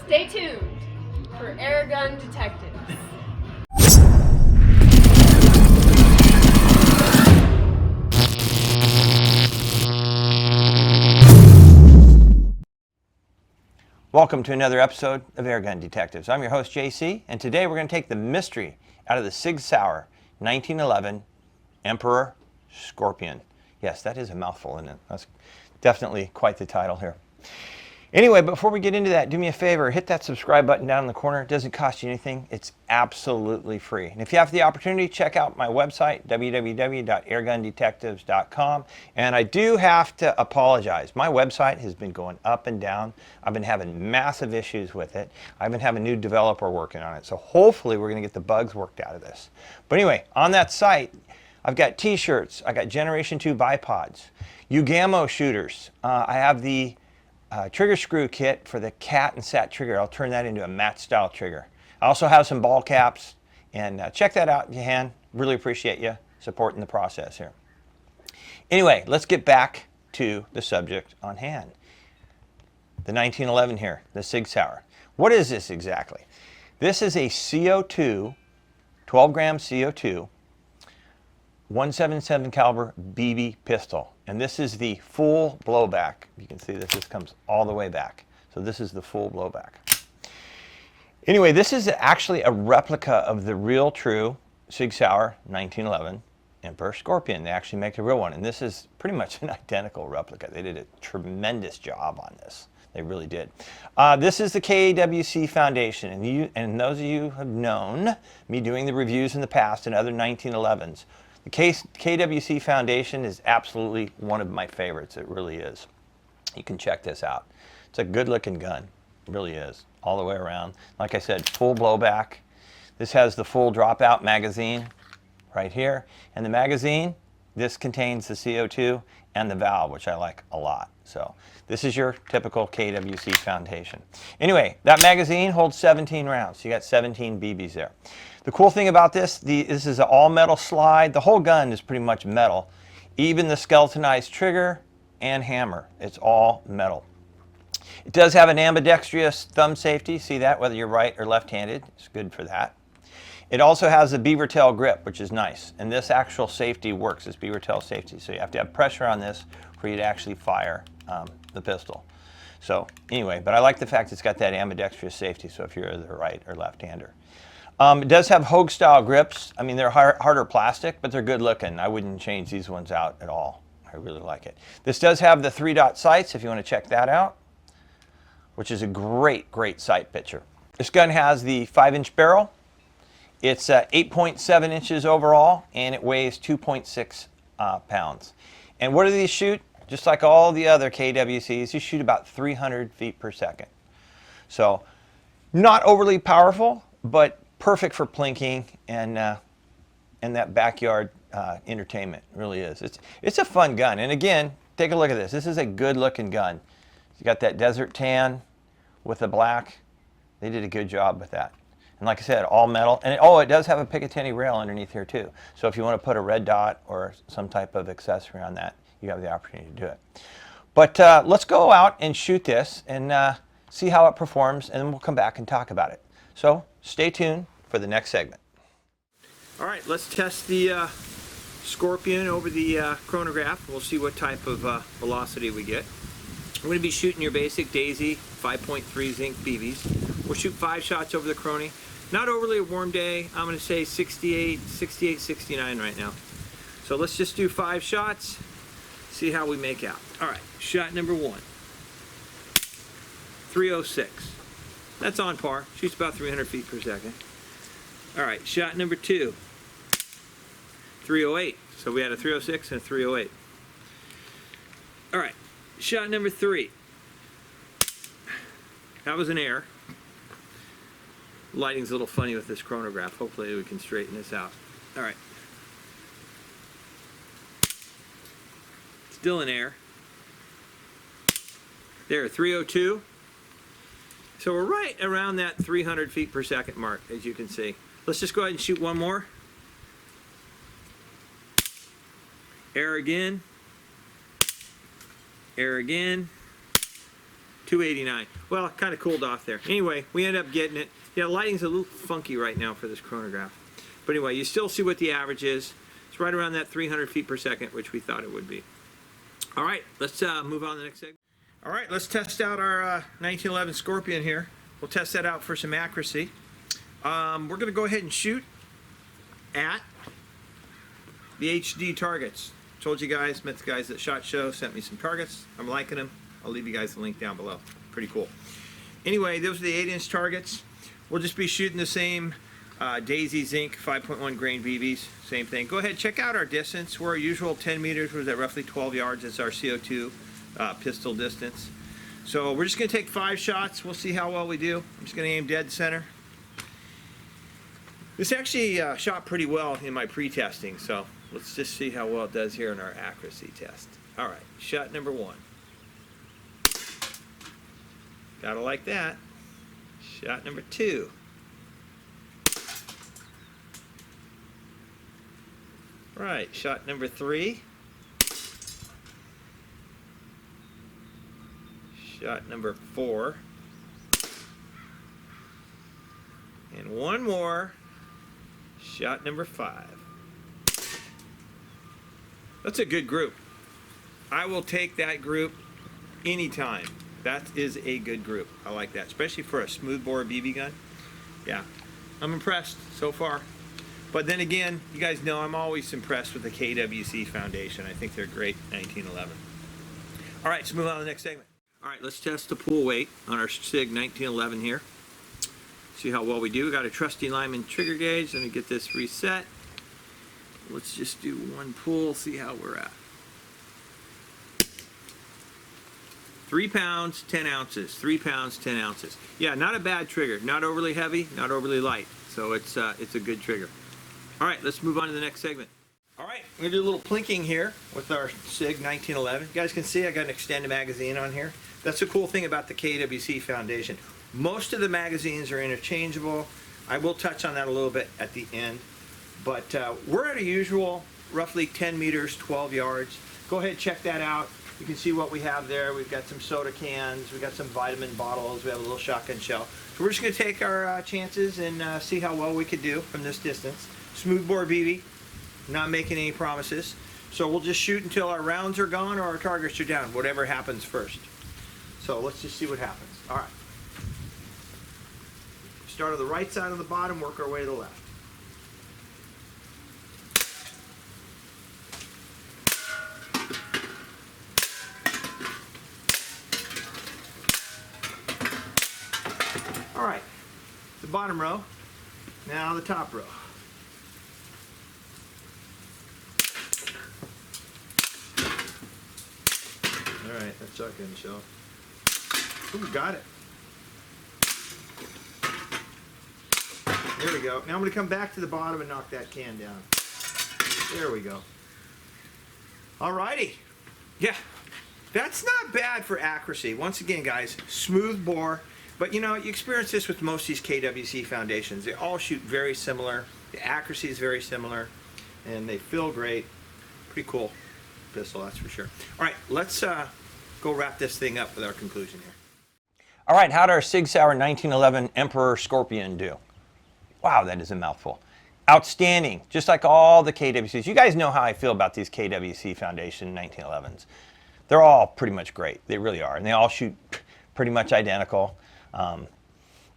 Stay tuned for Airgun Detectives. Welcome to another episode of Airgun Detectives. I'm your host, JC, and today we're going to take the mystery out of the SIG Sauer 1911 Emperor Scorpion. Yes, that is a mouthful, isn't it? That's definitely quite the title here. Anyway, before we get into that, do me a favor, hit that subscribe button down in the corner. It doesn't cost you anything. It's absolutely free. And if you have the opportunity, check out my website, www.airgundetectives.com. And I do have to apologize. My website has been going up and down. I've been having massive issues with it. I've been having a new developer working on it. So hopefully we're going to get the bugs worked out of this. But anyway, on that site, I've got t-shirts. I got Generation 2 bipods, Ugamo shooters. I have the trigger screw kit for the cat and sat trigger. I'll turn that into a mat style trigger. I also have some ball caps, and check that out if you can. Really appreciate you supporting the process here. Anyway, let's get back to the subject on hand. The 1911 here, the SIG Sauer. What is this exactly? This is a CO2, 12 gram CO2, 177 caliber BB pistol, and this is the full blowback. You can see that this comes all the way back, so this is the full blowback. Anyway, this is actually a replica of the real true SIG Sauer 1911 Emperor Scorpion. They actually make a real one, and this is pretty much an identical replica. They did a tremendous job on this. They really did. This is the KWC Foundation, and those of you who have known me doing the reviews in the past and other 1911s, the KWC Foundation is absolutely one of my favorites. It really is. You can check this out. It's a good looking gun. It really is. All the way around. Like I said, full blowback. This has the full dropout magazine right here. And the magazine, this contains the CO2 and the valve, which I like a lot. So this is your typical KWC Foundation. Anyway, that magazine holds 17 rounds. You got 17 BBs there. The cool thing about this is an all metal slide. The whole gun is pretty much metal. Even the skeletonized trigger and hammer, it's all metal. It does have an ambidextrous thumb safety. See that, whether you're right or left-handed. It's good for that. It also has a beaver tail grip, which is nice. And this actual safety works, this beaver tail safety. So you have to have pressure on this for you to actually fire the pistol. So anyway, but I like the fact it's got that ambidextrous safety, so if you're either right or left-hander. It does have Hogue style grips. I mean, they're harder plastic, but they're good looking. I wouldn't change these ones out at all. I really like it. This does have the 3-dot sights if you want to check that out, which is a great, great sight picture. This gun has the 5-inch barrel. It's 8.7 inches overall, and it weighs 2.6 pounds. And what do these shoot? Just like all the other KWCs, you shoot about 300 feet per second. So not overly powerful, but perfect for plinking and that backyard entertainment. It really is. It's a fun gun. And again, take a look at this. This is a good looking gun. You got that desert tan with the black. They did a good job with that. And like I said, all metal. And it does have a Picatinny rail underneath here too. So if you want to put a red dot or some type of accessory on that, you have the opportunity to do it. But let's go out and shoot this and see how it performs, and then we'll come back and talk about it. So stay tuned for the next segment. All right, let's test the Scorpion over the chronograph. We'll see what type of velocity we get. We're going to be shooting your basic Daisy 5.3 zinc BBs. We'll shoot 5 shots over the chrony. Not overly a warm day. I'm going to say 68, 69 right now. So let's just do 5 shots, see how we make out. All right, shot number 1. 306. That's on par. Shoots about 300 feet per second. All right, shot number 2. 308. So we had a 306 and a 308. All right, shot number 3. That was an air. Lighting's a little funny with this chronograph. Hopefully we can straighten this out. All right. Still an air. There, 302. So we're right around that 300 feet per second mark, as you can see. Let's just go ahead and shoot one more. Air again. Air again. $289. Well, it kind of cooled off there. Anyway, we ended up getting it. Yeah, lighting's a little funky right now for this chronograph. But anyway, you still see what the average is. It's right around that 300 feet per second, which we thought it would be. All right, let's move on to the next segment. All right, let's test out our 1911 Scorpion here. We'll test that out for some accuracy. We're going to go ahead and shoot at the HD targets. Told you guys, met the guys at SHOT Show, sent me some targets. I'm liking them. I'll leave you guys the link down below. Pretty cool. Anyway, those are the 8-inch targets. We'll just be shooting the same Daisy Zinc 5.1 grain BBs. Same thing. Go ahead, check out our distance. We're our usual 10 meters, which is at roughly 12 yards. It's our CO2 pistol distance. So we're just going to take 5 shots. We'll see how well we do. I'm just going to aim dead center. This actually shot pretty well in my pre-testing, so let's just see how well it does here in our accuracy test. All right, shot number 1. Gotta like that. Shot number 2. Right, shot number 3. Shot number 4. And one more. Shot number 5. That's a good group. I will take that group anytime. That is a good group. I like that, especially for a smoothbore BB gun. Yeah, I'm impressed so far. But then again, you guys know I'm always impressed with the KWC Foundation. I think they're great 1911. All right, let's move on to the next segment. All right, let's test the pull weight on our SIG 1911 here. See how well we do. We got a trusty Lyman trigger gauge. Let me get this reset. Let's just do one pull, see how we're at. 3 pounds, 10 ounces. 3 pounds, 10 ounces. Yeah, not a bad trigger. Not overly heavy, not overly light. So it's a good trigger. All right, let's move on to the next segment. All right, we're gonna do a little plinking here with our SIG 1911. You guys can see I got an extended magazine on here. That's the cool thing about the KWC Foundation. Most of the magazines are interchangeable. I will touch on that a little bit at the end. But we're at a usual roughly 10 meters, 12 yards. Go ahead and check that out. You can see what we have there. We've got some soda cans, we've got some vitamin bottles, we have a little shotgun shell. So we're just gonna take our chances and see how well we could do from this distance. Smoothbore BB, not making any promises. So we'll just shoot until our rounds are gone or our targets are down, whatever happens first. So let's just see what happens. All right. Start on the right side of the bottom, work our way to the left. All right, the bottom row, now the top row. All right, that shotgun shell. Ooh, got it. There we go. Now I'm going to come back to the bottom and knock that can down. There we go. All righty. Yeah, that's not bad for accuracy. Once again, guys, smooth bore. But you know, you experience this with most of these KWC Foundations. They all shoot very similar. The accuracy is very similar. And they feel great. Pretty cool pistol, that's for sure. All right, let's go wrap this thing up with our conclusion here. All right, how did our SIG Sauer 1911 Emperor Scorpion do? Wow, that is a mouthful. Outstanding, just like all the KWCs. You guys know how I feel about these KWC Foundation 1911s. They're all pretty much great. They really are. And they all shoot pretty much identical.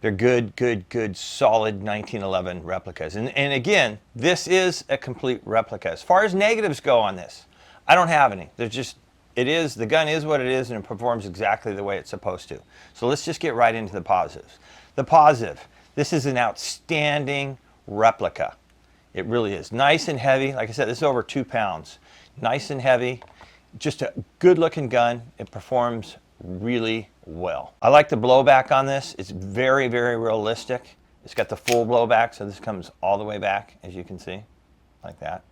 They're good, solid 1911 replicas. And again, this is a complete replica. As far as negatives go on this, I don't have any. There's just, the gun is what it is and it performs exactly the way it's supposed to. So let's just get right into the positives. The positive, this is an outstanding replica. It really is. Nice and heavy. Like I said, this is over 2 pounds. Nice and heavy. Just a good looking gun. It performs really well. I like the blowback on this. It's very, very realistic. It's got the full blowback, so this comes all the way back, as you can see, like that.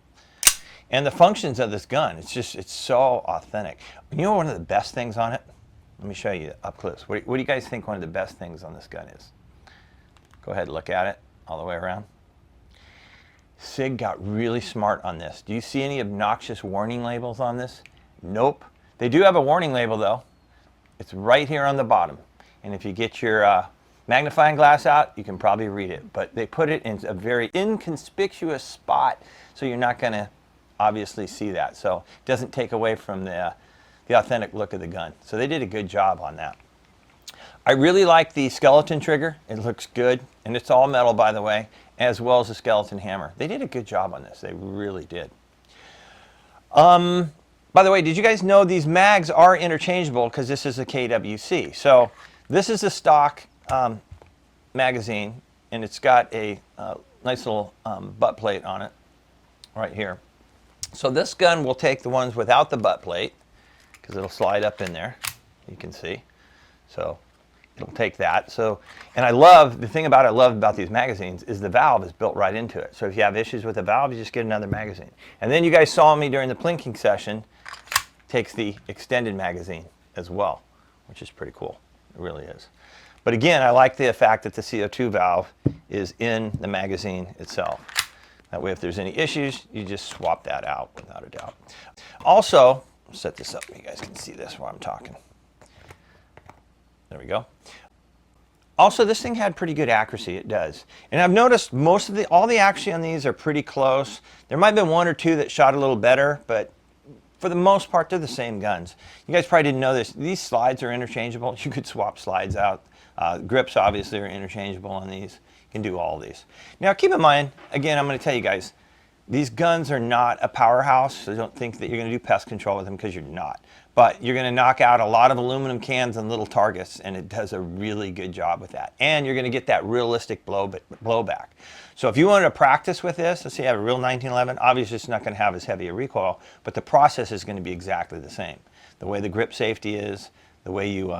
And the functions of this gun, it's so authentic. You know one of the best things on it? Let me show you up close. What do you guys think one of the best things on this gun is? Go ahead and look at it all the way around. SIG got really smart on this. Do you see any obnoxious warning labels on this? Nope. They do have a warning label though. It's right here on the bottom. And if you get your magnifying glass out, you can probably read it. But they put it in a very inconspicuous spot, so you're not going to obviously see that. So it doesn't take away from the authentic look of the gun. So they did a good job on that. I really like the skeleton trigger. It looks good, and it's all metal, by the way, as well as the skeleton hammer. They did a good job on this. They really did. By the way, did you guys know these mags are interchangeable because this is a KWC? So this is a stock magazine, and it's got a nice little butt plate on it right here. So this gun will take the ones without the butt plate because it'll slide up in there. You can see. So it'll take that. So, and the thing I love about these magazines is the valve is built right into it. So if you have issues with the valve, you just get another magazine. And then you guys saw me during the plinking session, takes the extended magazine as well, which is pretty cool. It really is. But again, I like the fact that the CO2 valve is in the magazine itself. That way, if there's any issues, you just swap that out without a doubt. Also, I'll set this up so you guys can see this while I'm talking. There we go. Also, this thing had pretty good accuracy. It does. And I've noticed all the accuracy on these are pretty close. There might have been one or two that shot a little better, but for the most part, they're the same guns. You guys probably didn't know this. These slides are interchangeable. You could swap slides out. Grips, obviously, are interchangeable on these. You can do all these. Now, keep in mind, again, I'm going to tell you guys, these guns are not a powerhouse, so don't think that you're going to do pest control with them, because you're not. But you're going to knock out a lot of aluminum cans and little targets, and it does a really good job with that. And you're going to get that realistic blowback. So if you wanted to practice with this, let's say you have a real 1911, obviously it's not going to have as heavy a recoil, but the process is going to be exactly the same. The way the grip safety is, the way you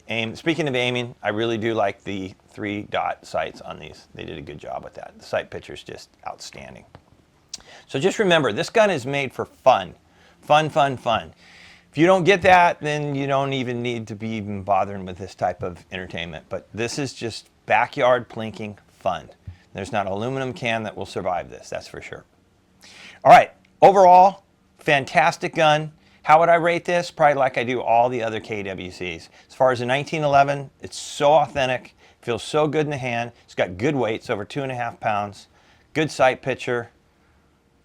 aim. Speaking of aiming, I really do like the 3-dot sights on these. They did a good job with that. The sight picture is just outstanding. So just remember, this gun is made for fun. Fun, fun, fun. If you don't get that, then you don't even need to be even bothering with this type of entertainment. But this is just backyard plinking fun. There's not an aluminum can that will survive this, that's for sure. All right, overall, fantastic gun. How would I rate this? Probably like I do all the other KWCs. As far as the 1911, it's so authentic, feels so good in the hand. It's got good weights, over 2.5 pounds. Good sight picture,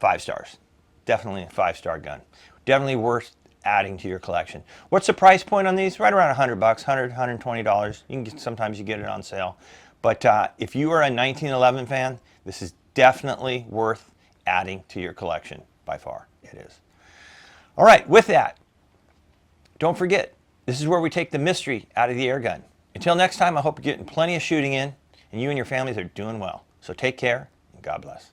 5 stars. Definitely a 5-star gun. Definitely worth adding to your collection. What's the price point on these? Right around $100, $100, $120. You can get, sometimes you get it on sale. But if you are a 1911 fan, this is definitely worth adding to your collection. By far, it is. All right, with that, don't forget, this is where we take the mystery out of the air gun. Until next time, I hope you're getting plenty of shooting in, and you and your families are doing well. So take care, and God bless.